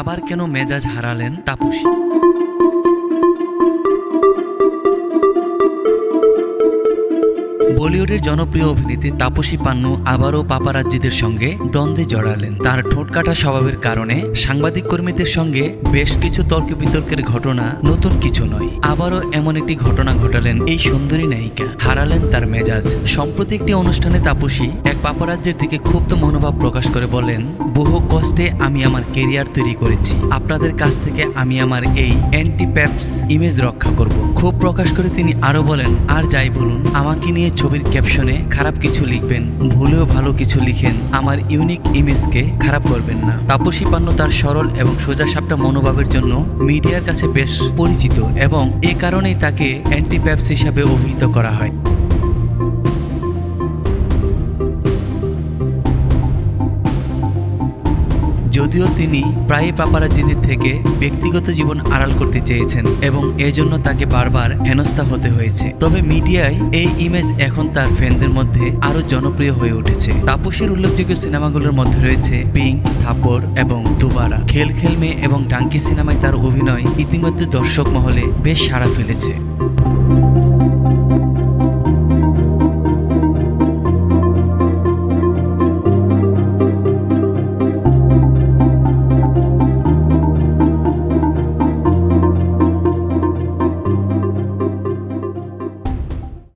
আবার কেন মেজাজ হারালেন তাপসী? বলিউডের জনপ্রিয় অভিনেত্রী তাপসী পান্নু আবারও পাপারাজ্জিদের সঙ্গে দ্বন্দ্বে জড়ালেন। তার ঠোঁটকাটা স্বভাবের কারণে সাংবাদিক কর্মীদের সঙ্গে বেশ কিছু তর্ক বিতর্কের ঘটনা নতুন কিছু নয়। আবারও এমন একটি ঘটনা ঘটালেন এই সুন্দরী নায়িকা, হারালেন তার মেজাজ। সম্প্রতি একটি অনুষ্ঠানে তাপসী এক পাপারাজ্জির দিকে ক্ষুব্ধ মনোভাব প্রকাশ করে বলেন, বহু কষ্টে আমি আমার কেরিয়ার তৈরি করেছি, আপনাদের কাছ থেকে আমি আমার এই অ্যান্টি প্যাপস ইমেজ রক্ষা করব। ক্ষোভ প্রকাশ করে তিনি আরো বলেন, আর যাই বলুন, আমাকে নিয়ে ছবির ক্যাপশনে খারাপ কিছু লিখবেন, ভুলেও ভালো কিছু লিখেন, আমার ইউনিক ইমেজকে খারাপ করবেন না। তাপসী পান্নু তার সরল এবং সোজাসাপটা মনোভাবের জন্য মিডিয়ার কাছে বেশ পরিচিত এবং এ কারণেই তাকে অ্যান্টি প্যাপস হিসাবে অভিহিত করা হয়। যদিও তিনি প্রায়ই পাপারাজ্জিদের থেকে ব্যক্তিগত জীবন আড়াল করতে চেয়েছেন এবং এজন্য তাকে বারবার হেনস্থা হতে হয়েছে, তবে মিডিয়ায় এই ইমেজ এখন তার ফ্যানদের মধ্যে আরো জনপ্রিয় হয়ে উঠেছে। তাপসীর উল্লেখযোগ্য সিনেমাগুলোর মধ্যে রয়েছে পিঙ্ক, থাপ্পড় এবং দুবারা। খেল খেল মে এবং ডাঙ্কি সিনেমায় তার অভিনয় ইতিমধ্যে দর্শক মহলে বেশ সাড়া ফেলেছে।